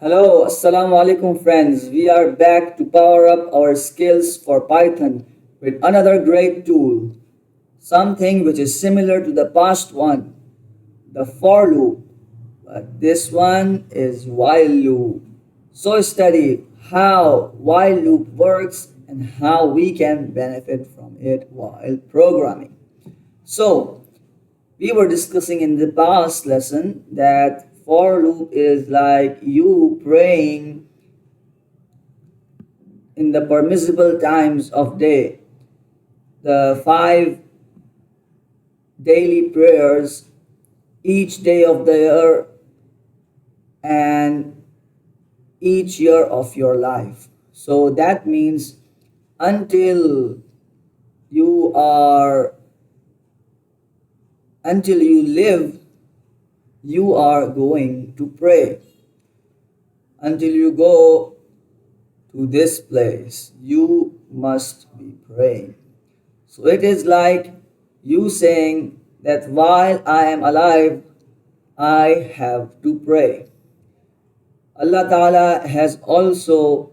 Hello, Assalamu alaikum friends. We are back to power up our skills for Python with another great tool, something which is similar to the past one, the for loop. But this one is while loop. So study how while loop works and how we can benefit from it while programming. So, we were discussing in the past lesson that for loop is like you praying in the permissible times of day, the five daily prayers each day of the year and each year of your life. So that means until you are until you live, you are going to pray. Until you go to this place, you must be praying. So it is like you saying that while I am alive, I have to pray. Allah Ta'ala has also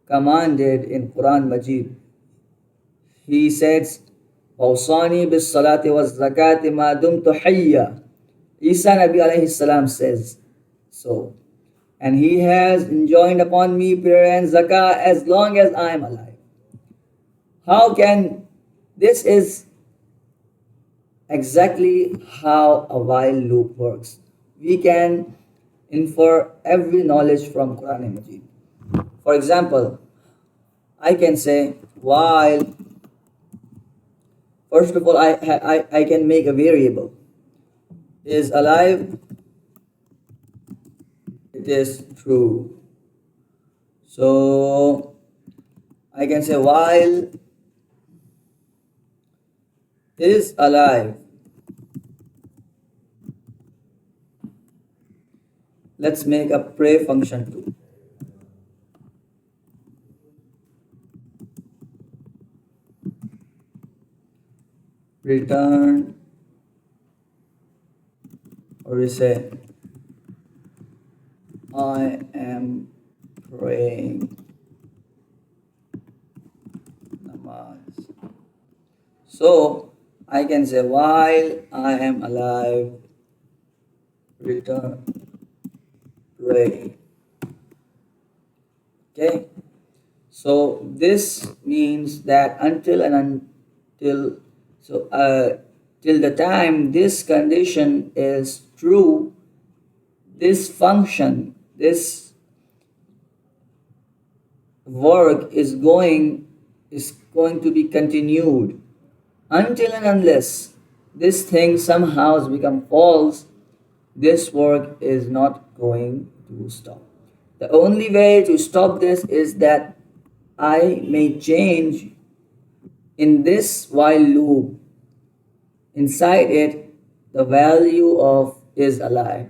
commanded in Quran Majid. He says, "Awsani bis salati was zakati ma dumtu hayya." Isa Nabi alayhi salam says so. And he has enjoined upon me prayer and zakah as long as I am alive. How can this is exactly how a while loop works. We can infer every knowledge from Quran and Majid. For example, I can say while first of all I can make a variable is alive, it is true. So I can say while is alive. Let's make a pray function too. Return, or we say I am praying namaz. So I can say while I am alive, return pray. Okay. So this means that until so till the time this condition is true, this function, this work is going to be continued until and unless this thing somehow has become false, this work is not going to stop. The only way to stop this is that I may change in this while loop inside it the value of is alive.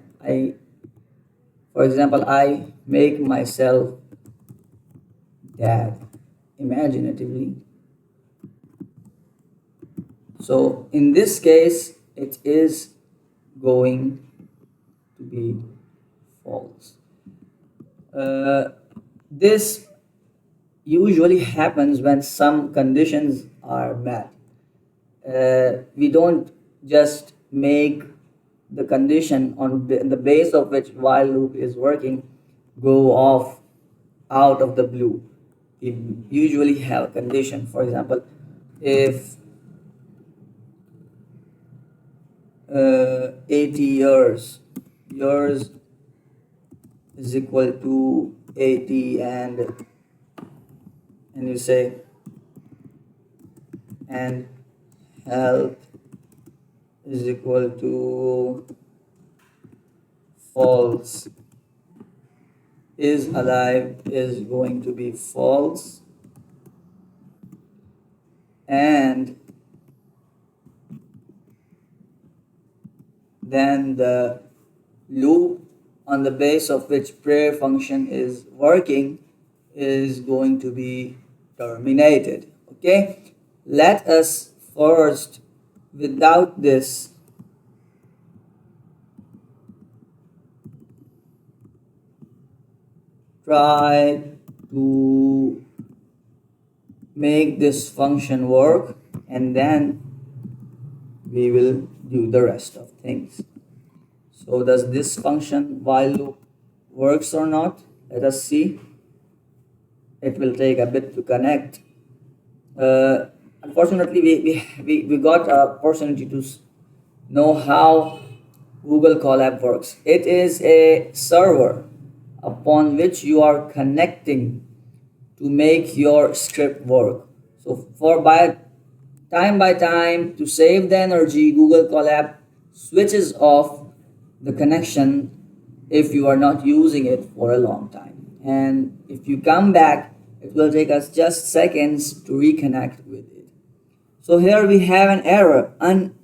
For example, I make myself dad imaginatively. So in this case, it is going to be false. This usually happens when some conditions are met. We don't just make the condition on the base of which while loop is working go off out of the blue. We usually have a condition. For example, if 80 years is equal to 80 and you say and health is equal to false, is alive is going to be false, and then the loop on the base of which prayer function is working is going to be terminated. Okay, let us first, without this, try to make this function work, and then we will do the rest of things. So does this function while loop works or not? Let us see. It will take a bit to connect. Unfortunately, we got an opportunity to know how Google Colab works. It is a server upon which you are connecting to make your script work. So for by time to save the energy, Google Colab switches off the connection if you are not using it for a long time. And if you come back, it will take us just seconds to reconnect with it. So here we have an error, an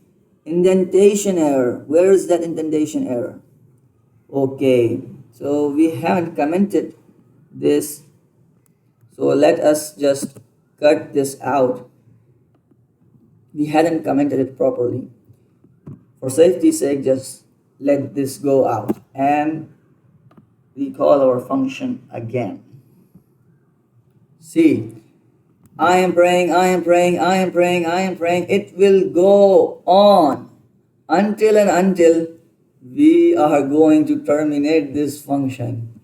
indentation error. Where is that indentation error? Okay, so we haven't commented this. So let us just cut this out. We hadn't commented it properly. For safety's sake, just let this go out and we call our function again. See, I am praying, I am praying, I am praying, I am praying. It will go on until we are going to terminate this function.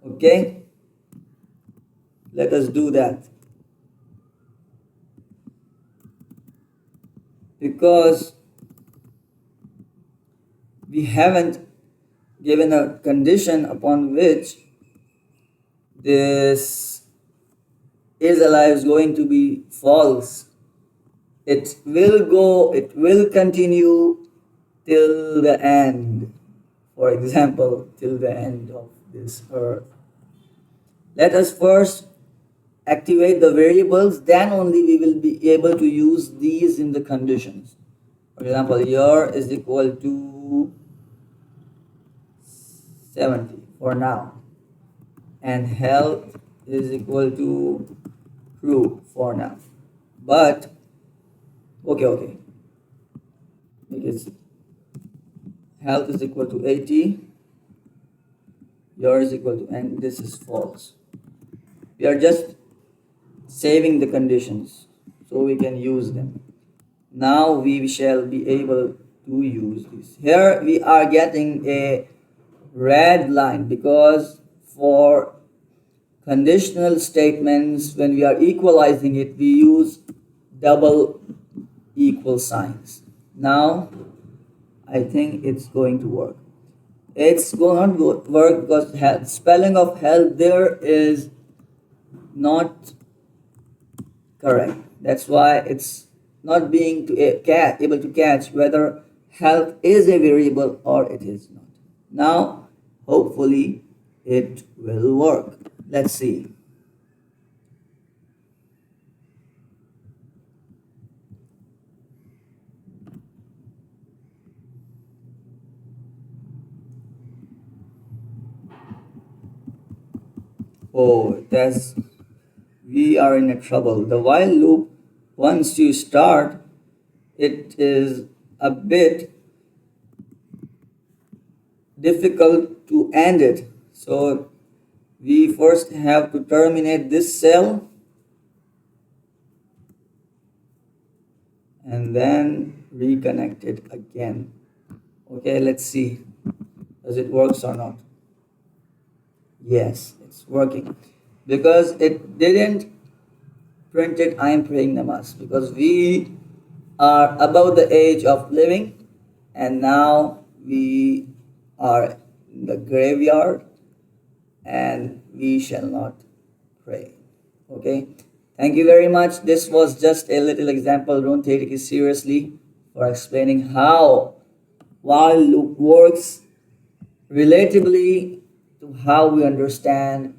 Okay? Let us do that. Because we haven't given a condition upon which this is alive is going to be false. It will continue till the end. For example, till the end of this earth. Let us first activate the variables, then only we will be able to use these in the conditions. For example, year is equal to 70 for now, and health is equal to true for now. But okay, because health is equal to 80, year is equal to, and this is false. We are just saving the conditions so we can use them. Now we shall be able to use this. Here we are getting a red line because for conditional statements, when we are equalizing it, we use double equal signs. Now I think it's going to work. It's going to work because spelling of health there is not correct. That's why it's not being able to catch whether health is a variable or it is not. Now, hopefully, it will work. Let's see. Oh, we are in a trouble. The while loop, once you start, it is a bit difficult to end it. So we first have to terminate this cell and then reconnect it again. Okay, let's see. Does it works or not? Yes, it's working. Because it didn't print it, I am praying namaz. Because we are above the age of living and now we are in the graveyard and we shall not pray. Okay, thank you very much. This was just a little example. Don't take it seriously, for explaining how while loop works relatively to how we understand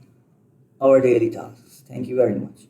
our daily tasks. Thank you very much.